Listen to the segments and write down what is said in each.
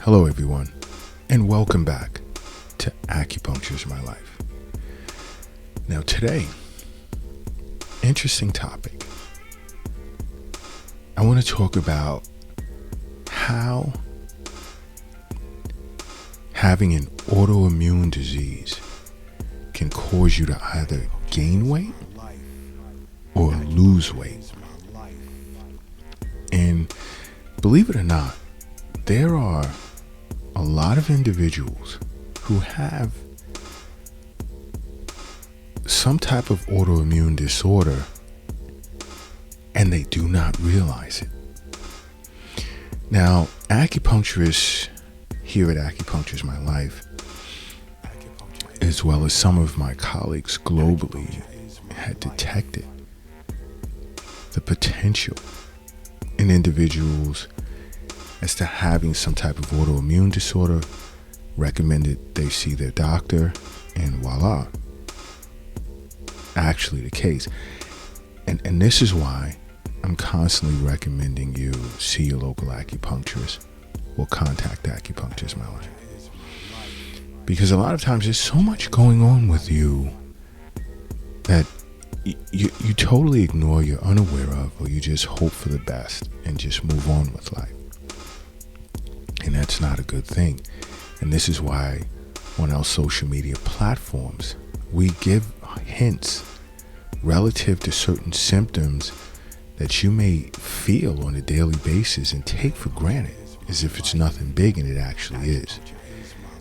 Hello everyone, and welcome back to Acupuncture is My Life. Now today, interesting topic. I want to talk about how having an autoimmune disease can cause you to either gain weight or lose weight. And believe it or not, there are a lot of individuals who have some type of autoimmune disorder and they do not realize it. Now, acupuncturists here at Acupuncture is My Life, as well as some of my colleagues globally, had detected the potential in individuals as to having some type of autoimmune disorder, recommended they see their doctor, and voila, actually the case. And this is why I'm constantly recommending you see your local acupuncturist or contact Acupuncture is My Life. Because a lot of times there's so much going on with you that you totally ignore, you're unaware of, or you just hope for the best and just move on with life. And that's not a good thing. And this is why on our social media platforms, we give hints relative to certain symptoms that you may feel on a daily basis and take for granted as if it's nothing big, and it actually is.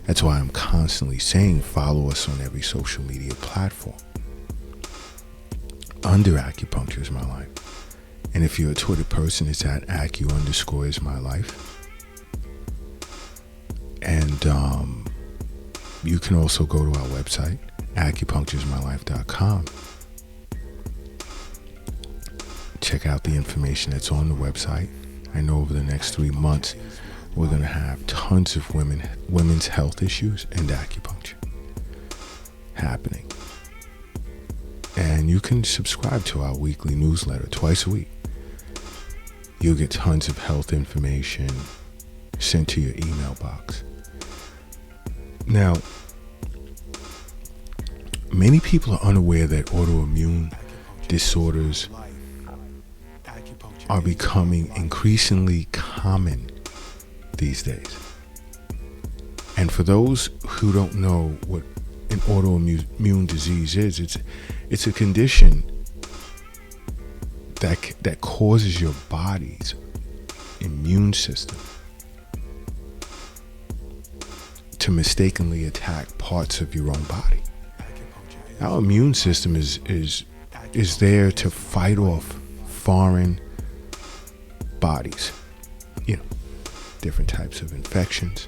That's why I'm constantly saying follow us on every social media platform under Acupuncture is My Life. And if you're a Twitter person, it's at Acu_is_my_life. And you can also go to our website, acupunctureismylife.com. Check out the information that's on the website. I know over the next 3 months, we're going to have tons of women's health issues and acupuncture happening. And you can subscribe to our weekly newsletter twice a week. You'll get tons of health information sent to your email box. Now, many people are unaware that autoimmune disorders are becoming increasingly common these days. And for those who don't know what an autoimmune disease is, it's a condition that causes your body's immune system to mistakenly attack parts of your own body. Our immune system is there to fight off foreign bodies, different types of infections.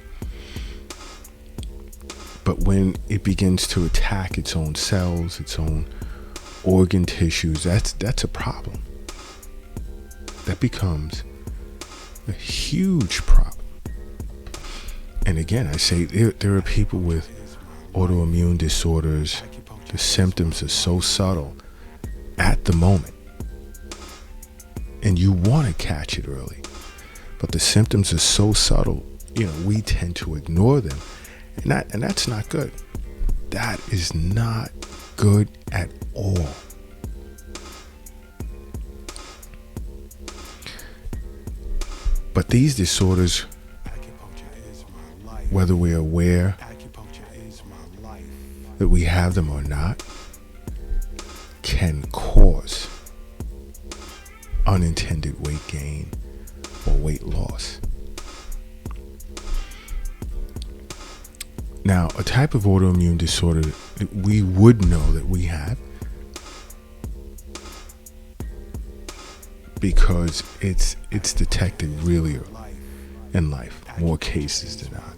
But when it begins to attack its own cells, its own organ tissues, that's a problem. That becomes a huge problem. And again, I say there are people with autoimmune disorders. The symptoms are so subtle at the moment, and you want to catch it early. But the symptoms are so subtle, we tend to ignore them. And that's not good. That is not good at all. But these disorders, whether we're aware that we have them or not, can cause unintended weight gain or weight loss. Now, a type of autoimmune disorder that we would know that we have, because it's detected really early in life, more cases than not,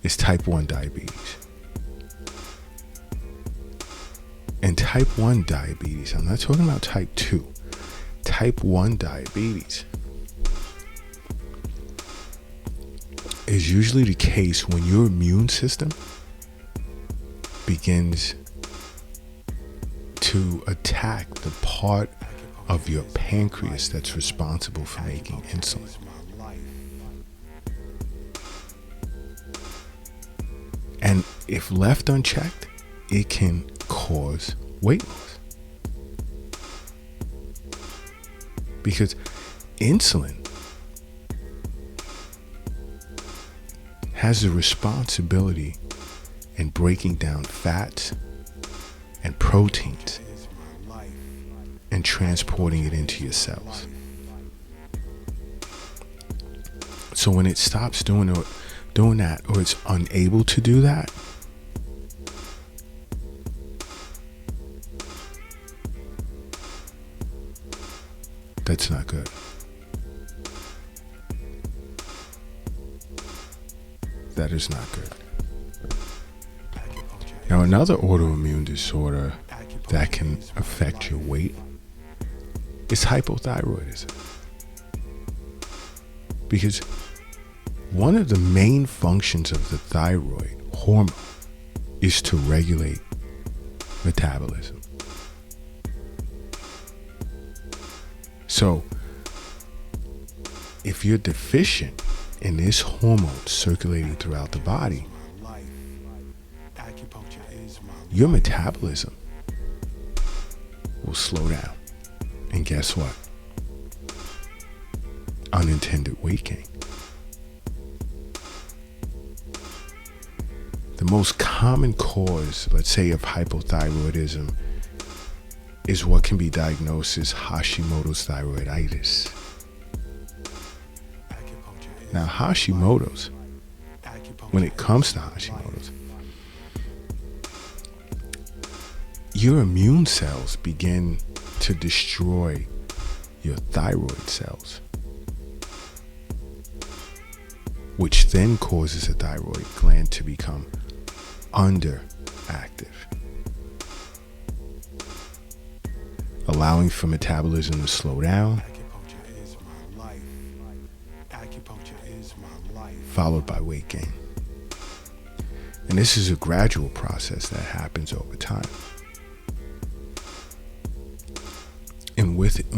is type 1 diabetes. And type 1 diabetes, I'm not talking about type 2, type 1 diabetes is usually the case when your immune system begins to attack the part of your pancreas that's responsible for making insulin. if left unchecked, it can cause weight loss. Because insulin has the responsibility in breaking down fats and proteins and transporting it into your cells. So when it stops doing that, or it's unable to do that, that's not good. That is not good. Now, another autoimmune disorder that can affect your weight is hypothyroidism. Because one of the main functions of the thyroid hormone is to regulate metabolism. So, if you're deficient in this hormone circulating throughout the body, your metabolism will slow down. And guess what? Unintended weight gain. The most common cause, let's say, of hypothyroidism is what can be diagnosed as Hashimoto's thyroiditis. Now, Hashimoto's, when it comes to Hashimoto's, your immune cells begin to destroy your thyroid cells, which then causes the thyroid gland to become underactive, allowing for metabolism to slow down, followed by weight gain. And this is a gradual process that happens over time. And with it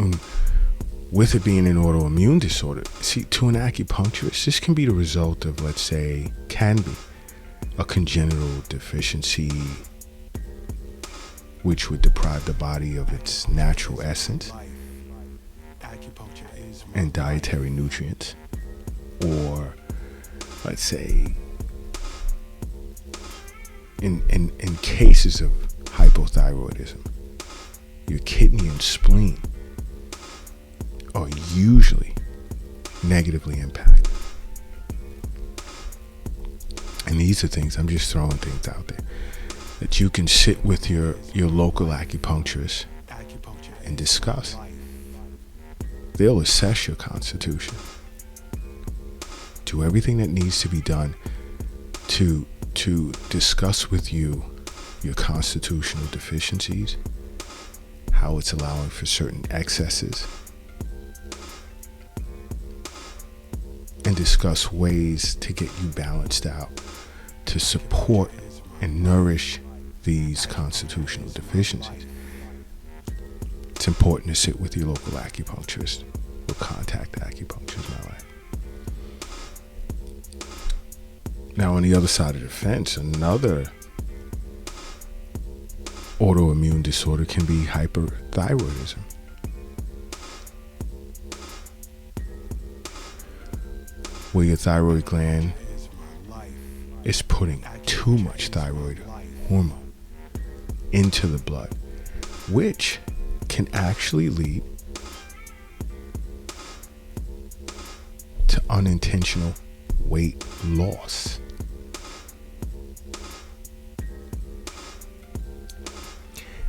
being an autoimmune disorder, see, to an acupuncturist, this can be the result of, let's say, can be a congenital deficiency, which would deprive the body of its natural essence and dietary nutrients. Or, let's say, in cases of hypothyroidism, your kidney and spleen are usually negatively impacted. And these are things, I'm just throwing things out there, that you can sit with your local acupuncturist and discuss. They'll assess your constitution, do everything that needs to be done to discuss with you your constitutional deficiencies, how it's allowing for certain excesses, and discuss ways to get you balanced out to support and nourish these constitutional deficiencies. It's important to sit with your local acupuncturist or contact acupuncturists in my life. Now, on the other side of the fence, another autoimmune disorder can be hyperthyroidism. Where your thyroid gland is putting too much thyroid hormone into the blood, which can actually lead to unintentional weight loss.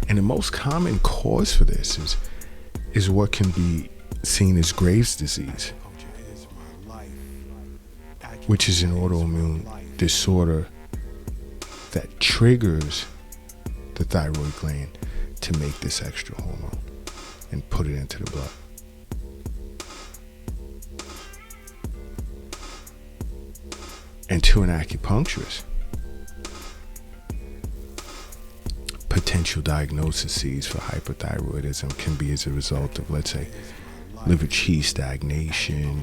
And the most common cause for this is what can be seen as Graves' disease, which is an autoimmune disorder that triggers the thyroid gland to make this extra hormone and put it into the blood. And to an acupuncturist, potential diagnoses for hyperthyroidism can be as a result of, let's say, liver qi stagnation,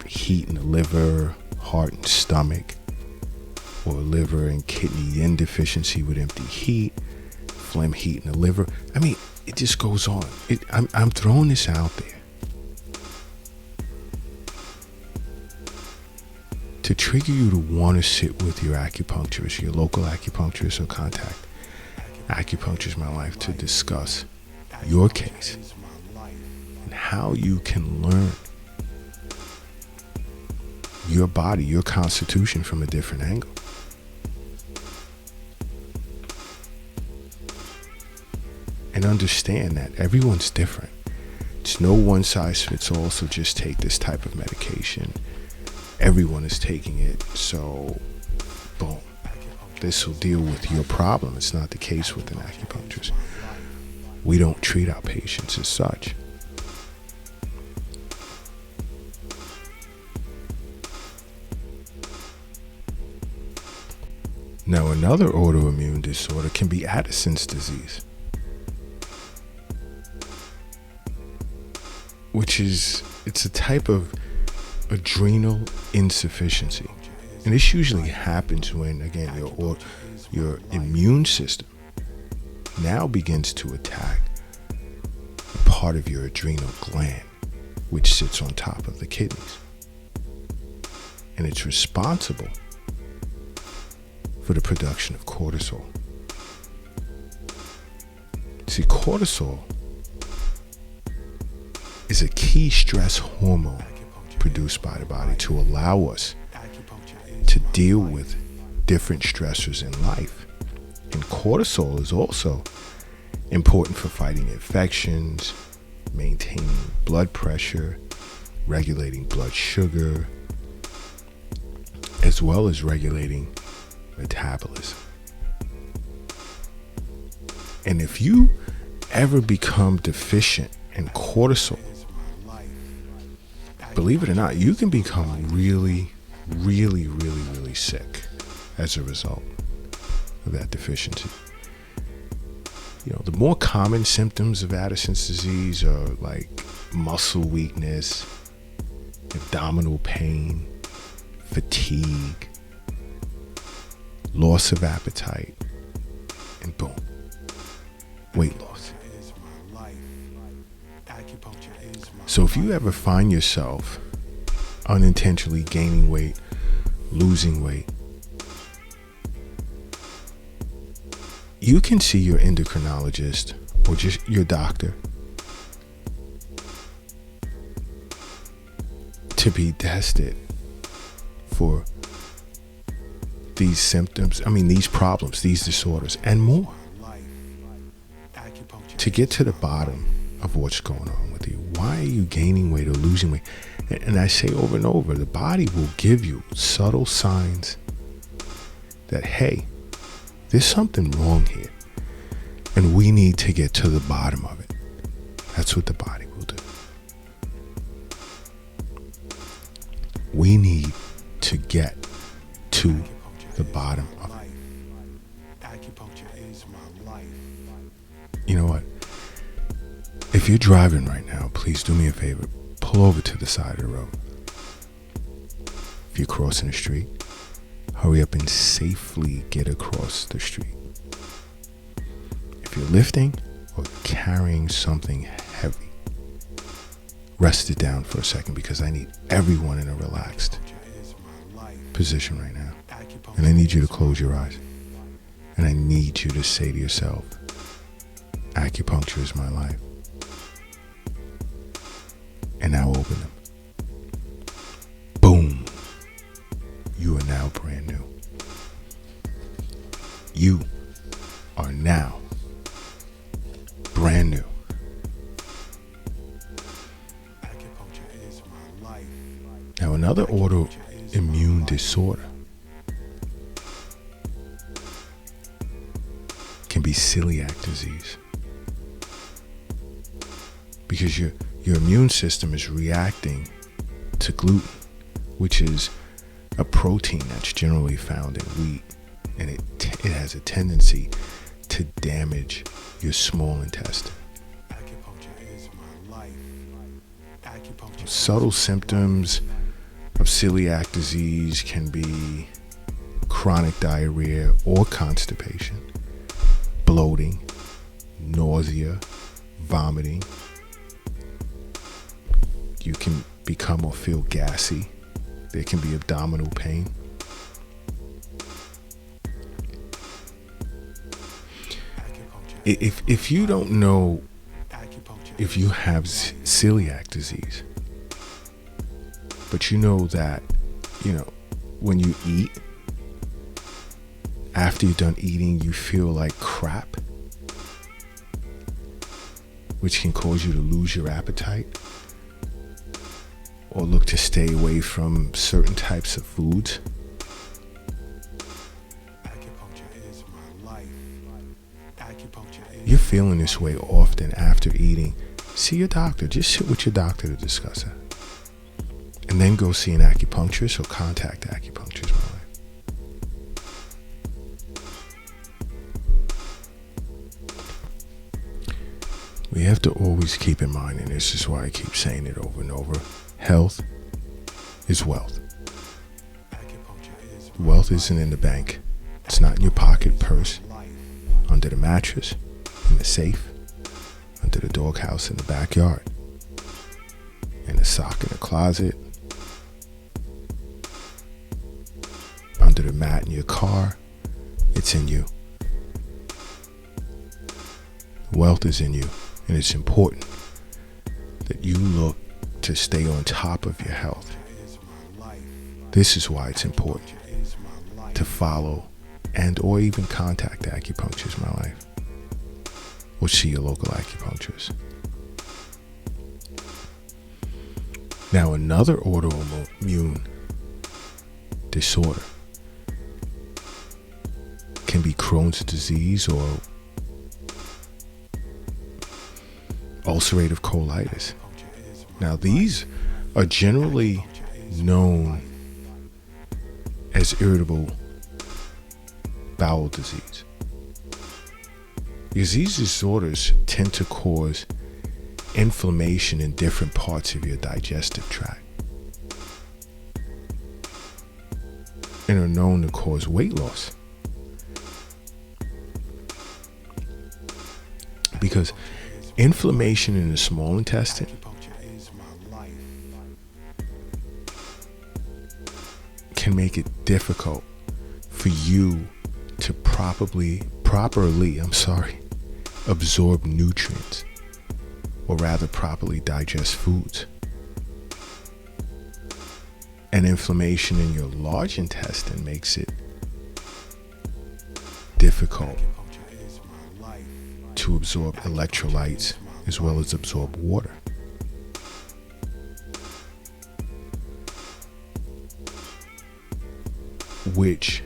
heat in the liver, heart and stomach, or liver and kidney yin deficiency with empty heat, phlegm heat in the liver. I mean, it just goes on. I'm throwing this out there to trigger you to want to sit with your acupuncturist, your local acupuncturist, or contact Acupuncture My Life to discuss your case and how you can learn your body, your constitution from a different angle. And understand that everyone's different. It's no one size fits all, so just take this type of medication. Everyone is taking it, so boom. This will deal with your problem. It's not the case with an acupuncturist. We don't treat our patients as such. Now, another autoimmune disorder can be Addison's disease, it's a type of adrenal insufficiency. And this usually happens when, again, your immune system now begins to attack a part of your adrenal gland, which sits on top of the kidneys. And it's responsible for the production of cortisol. See, cortisol is a key stress hormone produced by the body to allow us to deal with different stressors in life. And cortisol is also important for fighting infections, maintaining blood pressure, regulating blood sugar, as well as regulating metabolism. And if you ever become deficient in cortisol, believe it or not, you can become really sick as a result of that deficiency. You know, the more common symptoms of Addison's disease are like muscle weakness, abdominal pain, fatigue, loss of appetite, and boom, weight loss. So if you ever find yourself unintentionally gaining weight, losing weight, you can see your endocrinologist or just your doctor to be tested for these symptoms, these problems, these disorders, and more, to get to the bottom of what's going on with you. Why are you gaining weight or losing weight? And I say over and over, the body will give you subtle signs that, hey, there's something wrong here, and we need to get to the bottom of it. That's what the body will do. We need to get to the bottom of it. You know what? If you're driving right now, please do me a favor. Pull over to the side of the road. If you're crossing the street, hurry up and safely get across the street. If you're lifting or carrying something heavy, rest it down for a second, because I need everyone in a relaxed position right now. And I need you to close your eyes. And I need you to say to yourself, acupuncture is my life. And now open them. Boom. You are now brand new. You are now brand new. Now, another autoimmune disorder can be celiac disease, because your immune system is reacting to gluten, which is a protein that's generally found in wheat, and it has a tendency to damage your small intestine. Subtle symptoms of celiac disease can be chronic diarrhea or constipation, bloating, nausea, vomiting. You can become or feel gassy. There can be abdominal pain. If you don't know if you have celiac disease, but you know that, when you eat, after you're done eating, you feel like crap, which can cause you to lose your appetite or look to stay away from certain types of foods. You're feeling this way often after eating, see your doctor. Just sit with your doctor to discuss it. And then go see an acupuncturist or contact acupuncturist, my life. We have to always keep in mind, and this is why I keep saying it over and over, health is wealth. Wealth isn't in the bank. It's not in your pocket, purse, under the mattress, in the safe, under the doghouse in the backyard, in a sock in the closet, under the mat in your car. It's in you. Wealth is in you, and it's important that you look to stay on top of your health. This is why it's important to follow and or even contact acupuncturists, my life, or see your local acupuncturist. Now, another autoimmune disorder can be Crohn's disease or ulcerative colitis. Now, these are generally known as irritable bowel disease, because these disorders tend to cause inflammation in different parts of your digestive tract and are known to cause weight loss, because inflammation in the small intestine can make it difficult for you to properly absorb nutrients, or rather properly digest foods. And inflammation in your large intestine makes it difficult to absorb electrolytes as well as absorb water. Which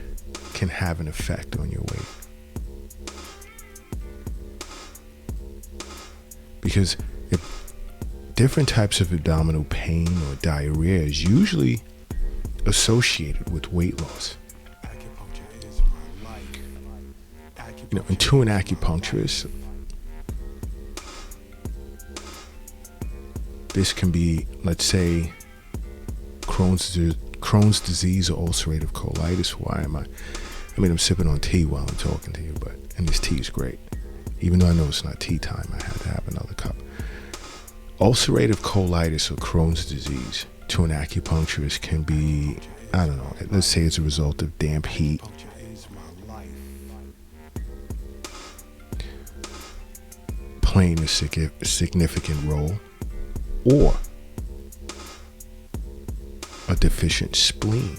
can have an effect on your weight. Because different types of abdominal pain or diarrhea is usually associated with weight loss. And to an acupuncturist, this can be, let's say, Crohn's disease or ulcerative colitis. Why am I'm sipping on tea while I'm talking to you, and this tea is great. Even though I know it's not tea time, I had to have another cup. Ulcerative colitis or Crohn's disease to an acupuncturist can be, let's say it's a result of damp heat, playing a significant role, or a deficient spleen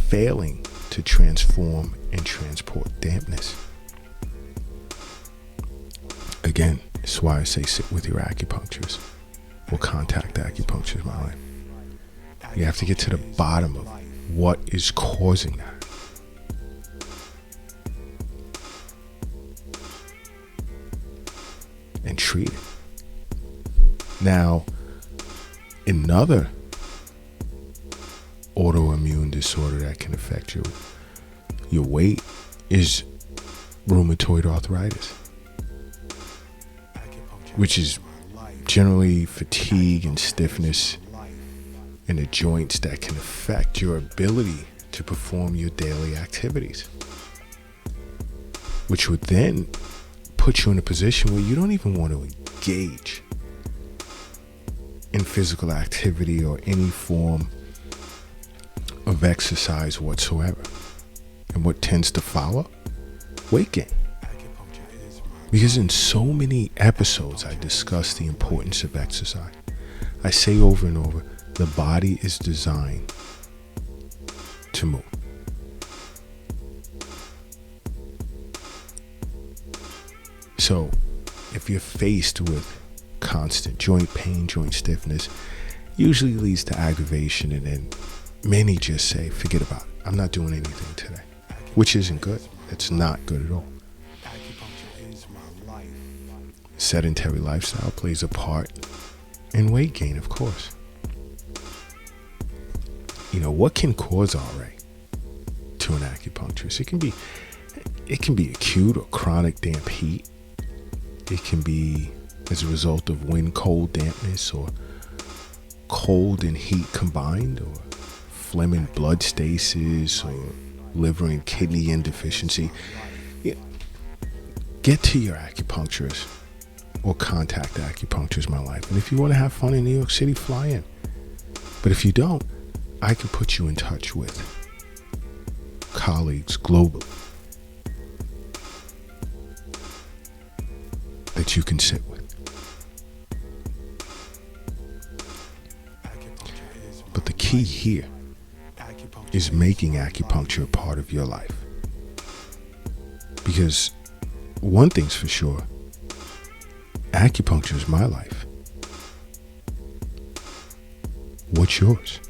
failing to transform and transport dampness. Again, that's why I say sit with your acupuncturist or contact acupuncturist, my life. You have to get to the bottom of what is causing that. And treat it. Now, another autoimmune disorder that can affect your weight is rheumatoid arthritis, which is generally fatigue and stiffness in the joints that can affect your ability to perform your daily activities, which would then put you in a position where you don't even want to engage in physical activity or any form of exercise whatsoever. And what tends to follow? Weight gain. Because in so many episodes I discuss the importance of exercise. I say over and over, the body is designed to move. So if you're faced with constant joint pain, joint stiffness, usually leads to aggravation, and then many just say, forget about it. I'm not doing anything today, which isn't good. It's not good at all. Sedentary lifestyle plays a part in weight gain, of course. You know, what can cause RA to an acupuncturist? It can be acute or chronic damp heat. It can be as a result of wind, cold, dampness, or cold and heat combined, or phlegm and blood stasis, or liver and kidney insufficiency. Get to your acupuncturist or contact Acupuncture is my life. And if you want to have fun in New York City, fly in. But if you don't, I can put you in touch with colleagues globally that you can sit with. But the key here is making acupuncture a part of your life. Because one thing's for sure, acupuncture is my life. What's yours?